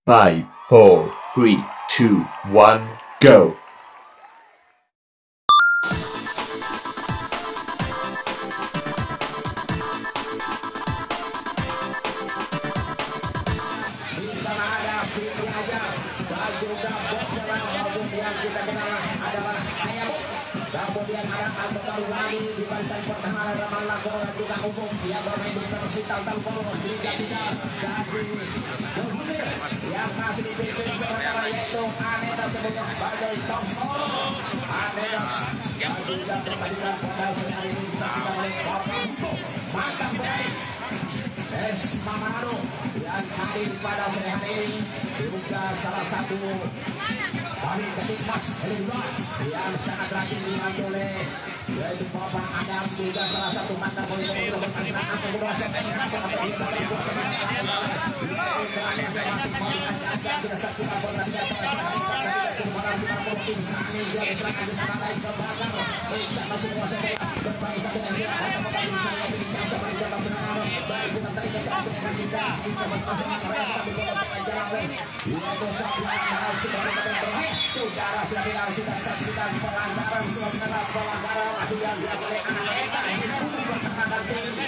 5, 4, 3, 2, 1, go! Kemudian arah baru lagi di barisan pertahanan Ramallah Koran juga umum yang bermain di Persita Talpolo 3-3 dari Musir yang masih dipimpin sementara yaitu Aneta sebagai badai top scorer. Aneta yang juga pertandingan pada sore hari ini disaksikan oleh Bapak Hukum Mantap baik Mamaro yang hadir pada sore hari ini juga salah satu dari ketikmas Elingdor yang sangat rajin dibantu oleh yaitu Bapak Adam juga salah satu mantan polisi yang berpasangan pembunuhan kita saksikan pertandingan tim Sani dia diserahkan di sana lagi terbakar Iksan masih menguasai berbaik satu yang dia akan membantu saya bincang kembali jalan serangan baik bukan tadi satu yang kita masing-masing mereka tapi kita jalan yaitu sebelah masih berada saudara sedang kita saksikan pelanggaran suasana pelanggaran yang dilakukan oleh Aneta ini bertahan tinggi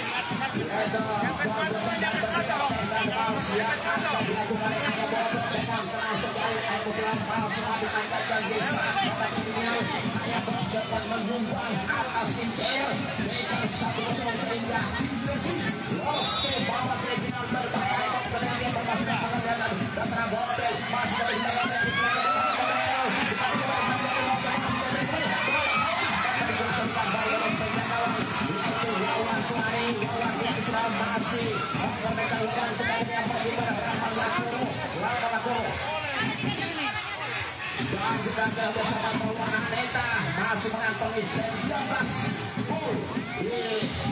yaitu progres yang terdekat dan paus yang akan dilakukan oleh Ayah Bobo dengan tenang sekali Ayah Bobo paus diangkat dan desa atas sinyal Ayah Bobo sempat menyumbang atas Incer dengan 1-0 sehingga lolos ke babak final berbahaya kemudian dia berpasangan dengan dasar Gobel masih dari masih mereka lakukan kepadanya bagi Ramal Lakoro dan kita bersama Maulana Aneta masih mengantongi 19 gol di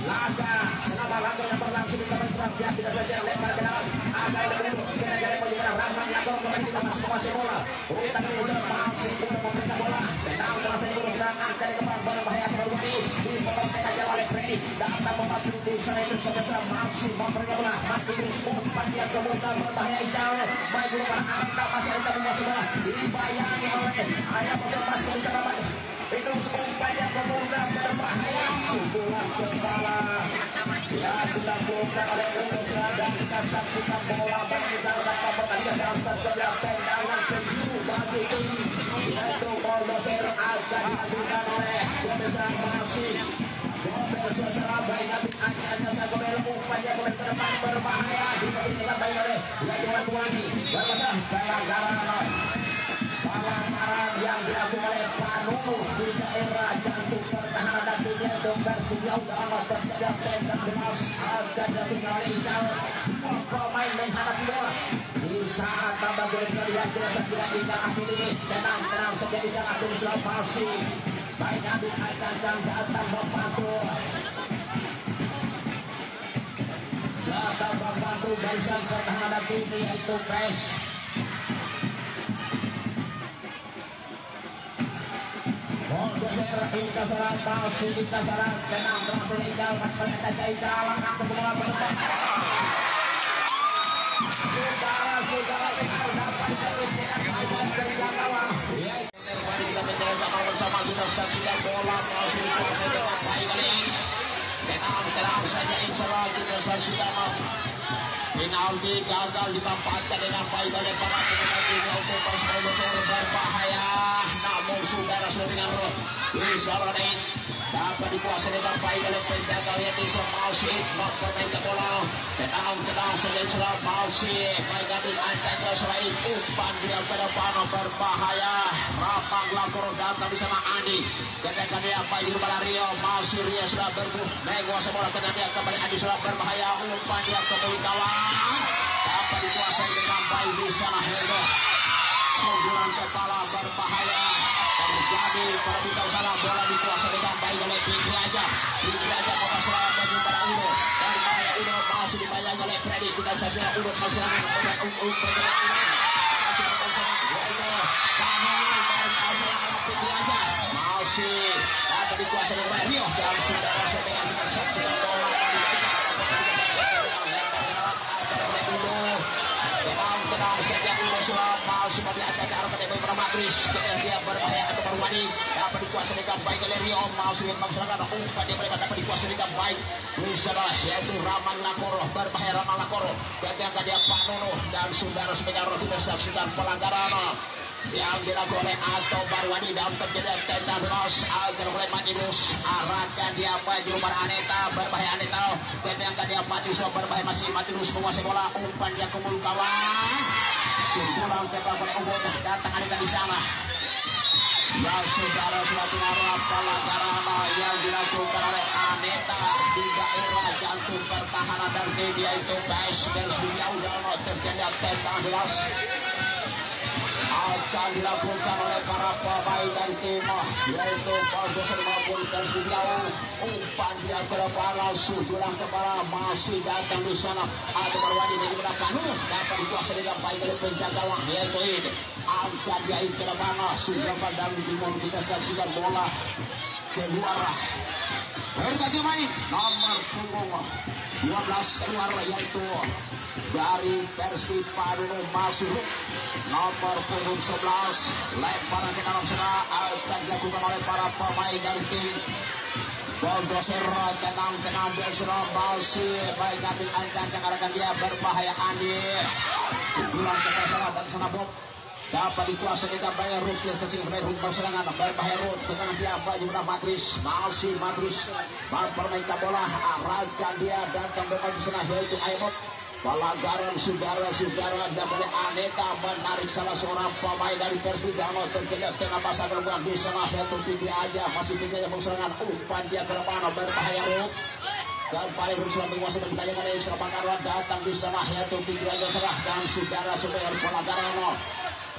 laga selama laga yang berlangsung di Kabupaten Surabaya tidak saja lebar ke dalam ada yang dulu kira-kira bagaimana Ramal Lakoro kembali kita masih menguasai bola kita masih untuk memerintah bola tenang merasanya urus serangan dari kepala bola bahaya terlalu di bola aja oleh Freddy datang membantu di sana itu saudara masih memperoleh bola makin umpan dia ke muka berbahaya jauh baik dulu para anak masih ada menguasai bola dibayangi oleh ayah peserta di sana itu umpan dia ke muka berbahaya sebuah kepala yang dilakukan oleh Indonesia dan kita saksikan bola bagi dalam pertandingan dalam terjadi tendangan penjuru bagi tim yaitu Bordoser akan dilakukan oleh Indonesia masih Gobel suasana baik tapi hanya saya Gobel umpannya ke depan berbahaya dipersilakan baik oleh Yajuan Tuani bermasalah gara-gara pelanggaran yang dilakukan oleh Panunu di daerah jantung pertahanan dan timnya Domber Sudiau dalam terjadi tendang demas akan dilakukan oleh Ical pemain menghadapi bola di saat tambah gol yang kita saksikan Ical Akili tenang saja Ical Akili Sulawesi baik ambil ancang datang membantu barisan pertahanan tim yaitu PES Bordoser Ika serang palsu Ika serang tenang berhasil Ika maksudnya saja Ika langkah ke bola berdepan saudara Ika dapat terus dengan baik dari belakang mari kita menjaga bersama kita saksikan bola masih dikuasai dengan baik kali ini tenang saja insya kita saksikan penalti gagal dimanfaatkan dengan baik oleh para pemain ini untuk Bordoser berbahaya namun saudara dengan bisa Ronin dapat dikuasai dengan baik oleh penjaga yaitu Malsi mempermainkan bola tenang saja Islam Malsi baik ambil ancang selain umpan dia ke depan berbahaya Rapang Lakoro datang di sana Andi ketika dia baik kepada Rio masih Rio sudah menguasai bola ketika dia kembali Andi sudah berbahaya umpan dia ke kawan dapat dikuasai dengan baik di sana Hego sundulan kepala berbahaya terjadi perebutan sana bola dikuasai dengan baik oleh Fikri aja bola serangan bagi pada Uno dan bahaya Uno masih dibayang oleh Freddy kita saja Uno masih masih dapat dikuasai oleh Rio dan saudara dengan kita saksikan bola tenang saja Uno Matris dia berbahaya atau Barwani dapat dikuasai dengan baik oleh Rio masuk yang masyarakat umpan dia mereka dapat dikuasai dengan baik Wisara yaitu Ramang Lakoro berbahaya Ramang Lakoro ketika dia Pak Nuno dan saudara sebenarnya kita saksikan pelanggaran yang dilakukan oleh Alto Barwani dalam terjadi tenda belos agar oleh Matinus arahkan dia maju Aneta berbahaya Aneta ketika dia Matinus berbahaya masih Matinus menguasai bola umpan dia ke mulut kawan pulang tembak oleh Ubud datang Aneta di sana ya saudara suatu arah pelanggaran yang dilakukan oleh Aneta di daerah jantung pertahanan dan media itu guys dunia udah terjadi tenda belos akan dilakukan oleh para pemain dari tim yaitu Ferguson maupun Persibio umpan dia ke depan langsung pulang ke para masih datang di sana ada Barwani dari belakang dapat dikuasai dengan baik dari penjaga gawang yaitu ini angkat dia ke depan langsung dan bingung kita saksikan bola keluar berganti main nomor punggung 12 keluar yaitu dari Persib Paduno masuk nomor punggung 11 lemparan ke dalam sana akan dilakukan oleh para pemain dari tim Bogosir tenang dia sudah masih baik ambil ancang arahkan dia berbahaya Andi pulang ke sana dan sana Bob dapat dikuasai dengan banyak Rus dan sesingkat baik Rut serangan berbahaya Rut tengah dia baju Matris masih Matris mempermainkan bola arahkan dia datang bermain di sana yaitu Aymot pelanggaran saudara-saudara oleh Aneta menarik salah seorang pemain dari Persib dan terjadi tengah masa keluar di sana yaitu Fikri aja masih Fikri yang serangan umpan dia ke depan berbahaya Rut kembali Rut sudah menguasai berbayangan dari seorang Bakaran datang di sana yaitu Fikri aja serah dan saudara-saudara pelanggaran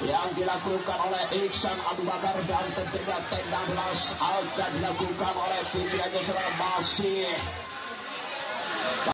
yang dilakukan oleh Iksan Abu Bakar dan terjadi tendang belas akan dilakukan oleh Fikri aja serah masih